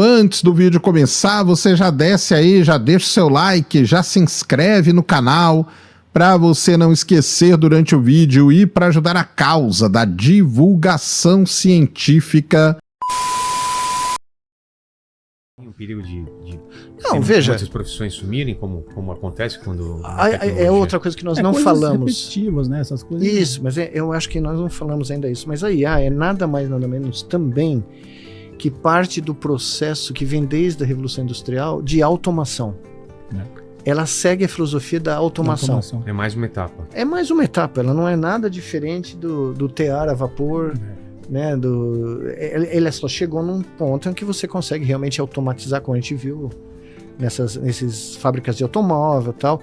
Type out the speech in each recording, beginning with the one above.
Antes do vídeo começar, você já desce aí, já deixa o seu like, já se inscreve no canal para você não esquecer durante o vídeo e para ajudar a causa da divulgação científica. Um perigo de não, veja, muitas profissões sumirem, como acontece quando... É outra coisa que nós não falamos. Repetitivas, né? Essas coisas. Isso, mas eu acho que nós não falamos ainda isso. Mas a IA é nada mais, nada menos também que parte do processo que vem desde a Revolução Industrial de automação. Ela segue a filosofia da automação. É mais uma etapa. É mais uma etapa, ela não é nada diferente do tear a vapor, né? Ela só chegou num ponto em que você consegue realmente automatizar, como a gente viu nessas fábricas de automóvel e tal.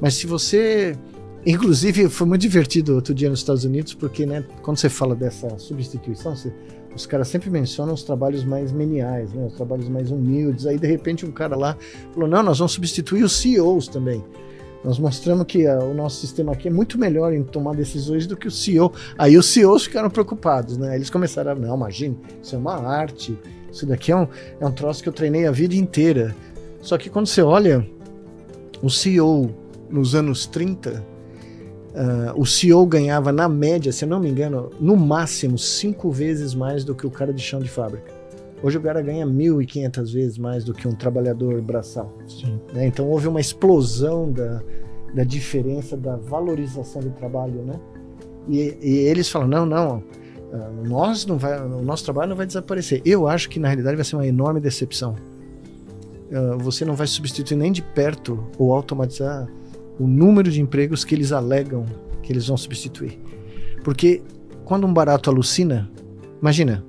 Mas se você... Inclusive, foi muito divertido outro dia nos Estados Unidos, porque, né, quando você fala dessa substituição, os caras sempre mencionam os trabalhos mais meniais, né, os trabalhos mais humildes. Aí, de repente, um cara lá falou, não, nós vamos substituir os CEOs também. Nós mostramos que o nosso sistema aqui é muito melhor em tomar decisões do que o CEO. Aí os CEOs ficaram preocupados, né? Eles começaram a, não, imagine, isso é uma arte, isso daqui é um troço que eu treinei a vida inteira. Só que quando você olha o CEO nos anos 30, o CEO ganhava, na média, se eu não me engano, no máximo 5 vezes mais do que o cara de chão de fábrica. Hoje o cara ganha 1.500 vezes mais do que um trabalhador braçal. Né? Então houve uma explosão da diferença, da valorização do trabalho, né? E eles falam, não, o nosso trabalho não vai desaparecer. Eu acho que na realidade vai ser uma enorme decepção. Você não vai substituir nem de perto ou automatizar o número de empregos que eles alegam que eles vão substituir. Porque quando um barato alucina, imagina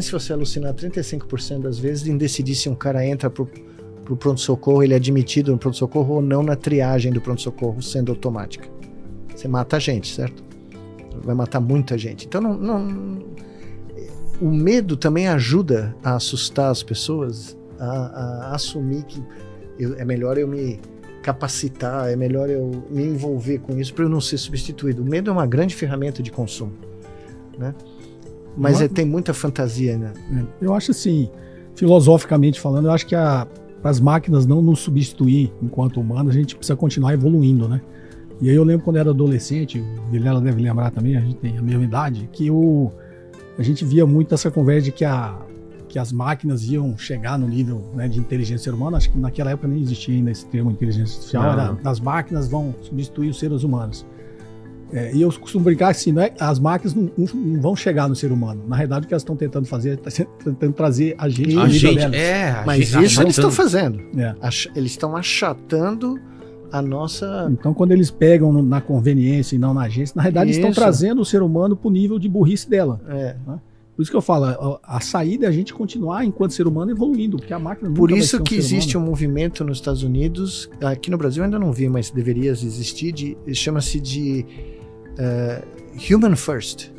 se você alucinar 35% das vezes em decidir se um cara entra pro pronto-socorro, ele é admitido no pronto-socorro ou não na triagem do pronto-socorro sendo automática. Você mata a gente, certo? Vai matar muita gente. Então, o medo também ajuda a assustar as pessoas, a assumir que é melhor eu me capacitar, é melhor eu me envolver com isso para eu não ser substituído. O medo é uma grande ferramenta de consumo, né? Mas tem muita fantasia, né? Eu acho assim, filosoficamente falando, eu acho que as máquinas não nos substituir enquanto humanos, a gente precisa continuar evoluindo, né? E aí eu lembro quando eu era adolescente, o Vilela deve lembrar também, a gente tem a mesma idade, que a gente via muito essa conversa de que as máquinas iam chegar no nível, né, de inteligência humana. Acho que naquela época nem existia ainda esse termo inteligência artificial, as máquinas vão substituir os seres humanos. E eu costumo brincar assim, né? As máquinas não vão chegar no ser humano. Na realidade, o que elas estão tentando fazer é tentando trazer a gente no nível delas. Mas isso eles estão fazendo. Eles estão achatando a nossa... Então, quando eles pegam na conveniência e não na agência, na realidade, eles estão trazendo o ser humano para o nível de burrice dela. Né? Por isso que eu falo, a saída é a gente continuar, enquanto ser humano, evoluindo, porque a máquina nunca vai ser um ser humano. Por isso que existe um movimento nos Estados Unidos, aqui no Brasil eu ainda não vi, mas deveria existir, chama-se de Human First.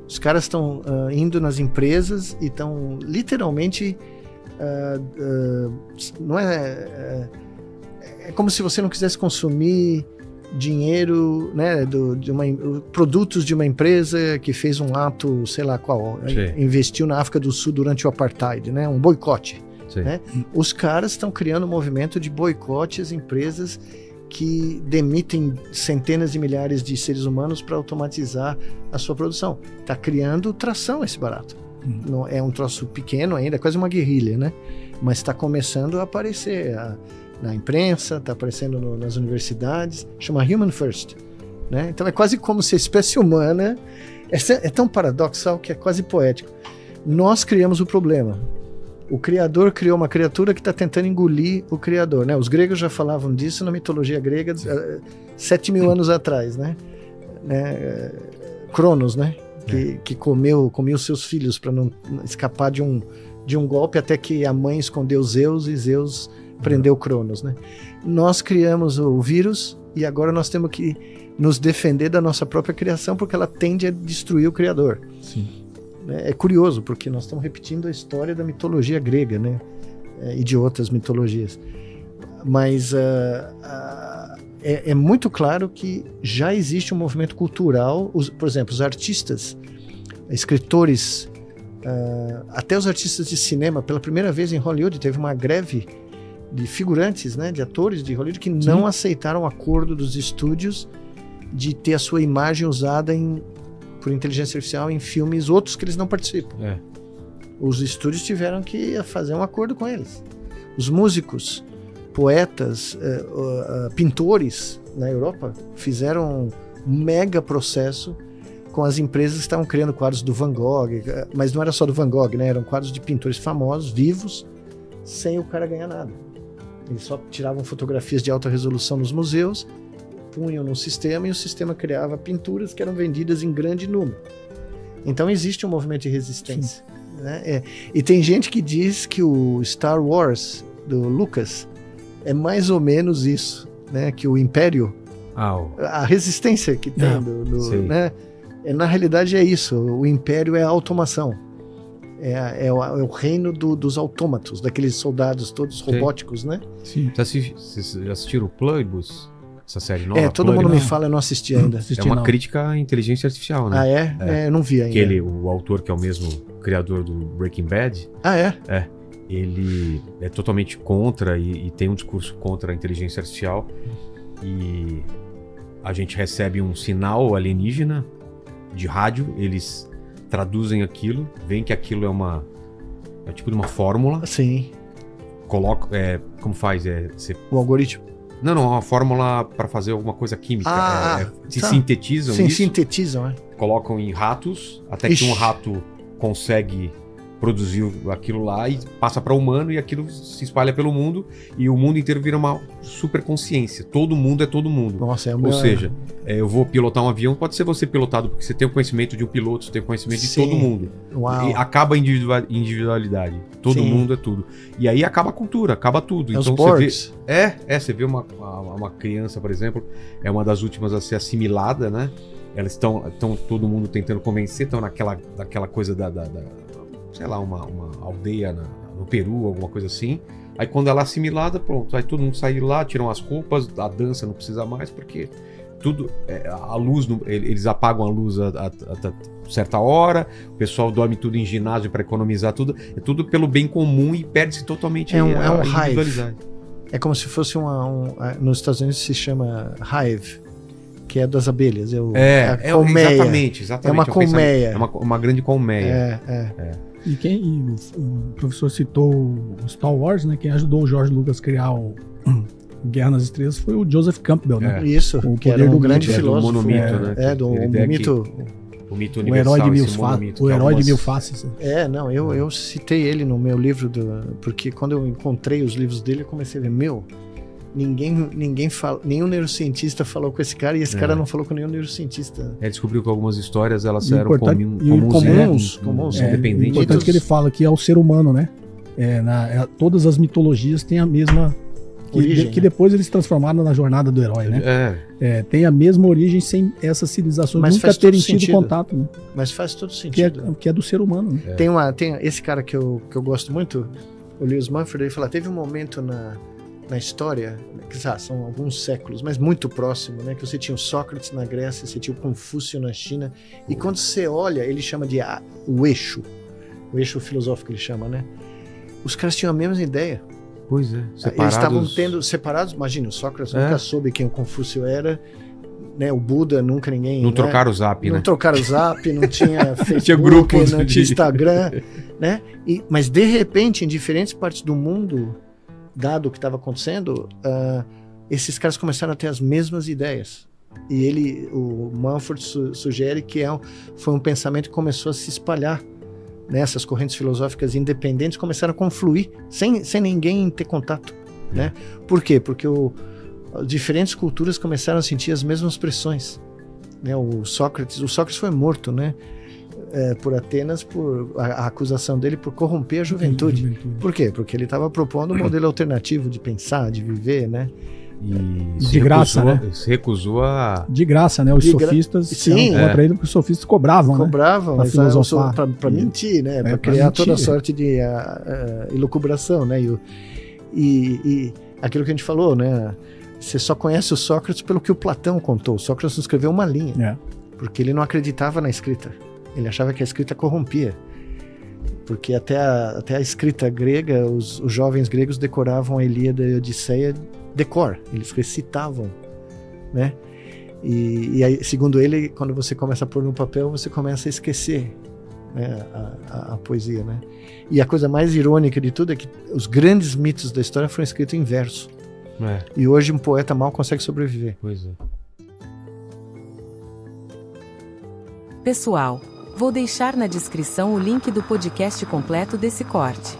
Os caras estão indo nas empresas e estão literalmente não é como se você não quisesse consumir dinheiro, né, produtos de uma empresa que fez um ato, sei lá qual, investiu na África do Sul durante o apartheid, né, um boicote. Né? Os caras estão criando um movimento de boicote às empresas que demitem centenas de milhares de seres humanos para automatizar a sua produção. Está criando tração esse barato. Não, é um troço pequeno ainda, é quase uma guerrilha, né? Mas está começando a aparecer na imprensa, está aparecendo nas universidades, chama Human First. Né? Então é quase como se a espécie humana... É tão paradoxal que é quase poético. Nós criamos o problema. O Criador criou uma criatura que está tentando engolir o Criador, né? Os gregos já falavam disso na mitologia grega 7.000 anos atrás, né? Cronos, né? Que comia seus filhos para não escapar de um golpe, até que a mãe escondeu Zeus e Zeus prendeu Cronos, né? Nós criamos o vírus e agora nós temos que nos defender da nossa própria criação, porque ela tende a destruir o Criador. Sim. É curioso, porque nós estamos repetindo a história da mitologia grega, né? E de outras mitologias. Mas é muito claro que já existe um movimento cultural, por exemplo, os artistas, escritores Até os artistas de cinema, pela primeira vez em Hollywood, teve uma greve de figurantes, né, de atores de Hollywood que não aceitaram o acordo dos estúdios de ter a sua imagem usada por inteligência artificial em filmes outros que eles não participam. Os estúdios tiveram que fazer um acordo com eles. Os músicos, poetas, pintores na Europa fizeram um mega processo com as empresas que estavam criando quadros do Van Gogh, mas não era só do Van Gogh, né? Eram quadros de pintores famosos, vivos, sem o cara ganhar nada. Eles só tiravam fotografias de alta resolução nos museus, punham no sistema e o sistema criava pinturas que eram vendidas em grande número. Então existe um movimento de resistência. Né? E tem gente que diz que o Star Wars do Lucas é mais ou menos isso, né? Que o Império, a resistência que tem né? Na realidade é isso, o Império é a automação, é o reino dos autômatos, daqueles soldados todos robóticos, né? Sim. Vocês já assistiram o Pluribus? Essa série nova? Todo mundo me fala, eu não assisti ainda. É uma crítica à inteligência artificial, né? Eu não vi ainda. O autor, que é o mesmo criador do Breaking Bad, ele é totalmente contra e tem um discurso contra a inteligência artificial, e a gente recebe um sinal alienígena de rádio, eles traduzem aquilo, veem que aquilo é tipo de uma fórmula. Sim. Coloca, como faz? O algoritmo. Não, é uma fórmula para fazer alguma coisa química. Sintetizam Sim, isso. sintetizam, Colocam em ratos, até que um rato consegue produzir aquilo lá e passa para o humano, e aquilo se espalha pelo mundo, e o mundo inteiro vira uma superconsciência. Todo mundo é todo mundo. Nossa, Ou seja, eu vou pilotar um avião, pode ser você pilotado, porque você tem o conhecimento de um piloto, você tem o conhecimento de todo mundo. Uau. E acaba a individualidade. Todo mundo é tudo. E aí acaba a cultura, acaba tudo. Os então Borgs. você vê uma criança, por exemplo, é uma das últimas a ser assimilada, né? Elas estão todo mundo tentando convencer, estão naquela coisa sei lá, uma aldeia no Peru, alguma coisa assim. Aí quando ela é assimilada, pronto, aí todo mundo sai de lá, tiram as roupas, a dança não precisa mais, porque tudo, a luz, eles apagam a luz a certa hora, o pessoal dorme tudo em ginásio para economizar tudo, é tudo pelo bem comum e perde-se totalmente a individualidade. É como se fosse nos Estados Unidos se chama hive, que é das abelhas. Exatamente. É uma colmeia. É uma grande colmeia. E o professor citou o Star Wars, né? Quem ajudou o George Lucas a criar o Guerra nas Estrelas foi o Joseph Campbell, né? Isso, o que era um grande mito, filósofo. Do monomito, né? Do mito. O mito O universal, herói de mil faces. Eu citei ele no meu livro, porque quando eu encontrei os livros dele, eu comecei a ver, ninguém fala, nenhum neurocientista falou com esse cara, e esse cara não falou com nenhum neurocientista. Descobriu que algumas histórias elas eram comuns, independentes. O importante que ele fala que é o ser humano, né? Todas as mitologias têm a mesma origem, que depois eles transformaram na jornada do herói, né? Tem a mesma origem sem essas civilizações nunca terem tido contato, né? Mas faz todo sentido. Que é do ser humano, né? Tem esse cara que eu gosto muito, o Lewis Mumford, ele fala, teve um momento na história, que são alguns séculos, mas muito próximo, né? Que você tinha o Sócrates na Grécia, você tinha o Confúcio na China, e quando você olha, ele chama de o eixo filosófico, ele chama, né? Os caras tinham a mesma ideia. Pois é, separados. Eles estavam tendo separados, imagina, o Sócrates nunca soube quem o Confúcio era, né? O Buda nunca ninguém... Não trocaram o Zap, né? Não trocaram o Zap, não tinha Facebook, tinha grupos, não tinha Instagram, né? Mas de repente, em diferentes partes do mundo, dado o que estava acontecendo, esses caras começaram a ter as mesmas ideias. E o Mumford sugere que foi um pensamento que começou a se espalhar. Né? Essas correntes filosóficas independentes começaram a confluir sem ninguém ter contato. Né? Por quê? Porque diferentes culturas começaram a sentir as mesmas pressões. Né? O Sócrates foi morto, né? Por Atenas, por a acusação dele por corromper a juventude. Por quê? Porque ele estava propondo um modelo alternativo de pensar, de viver, né? E de graça, né? Se recusou a... De graça, né? Os sofistas contra ele, porque os sofistas cobravam, né? Mas para mentir, né? Para criar toda sorte de elucubração, né? E aquilo que a gente falou, né? Você só conhece o Sócrates pelo que o Platão contou. O Sócrates escreveu uma linha, porque ele não acreditava na escrita. Ele achava que a escrita corrompia. Porque até a escrita grega, os jovens gregos decoravam a Ilíada e a Odisseia de cor, eles recitavam, né? E aí, segundo ele, quando você começa a pôr no papel, você começa a esquecer, né, a poesia, né? E a coisa mais irônica de tudo é que os grandes mitos da história foram escritos em verso. E hoje um poeta mal consegue sobreviver. Pois é. Pessoal, vou deixar na descrição o link do podcast completo desse corte.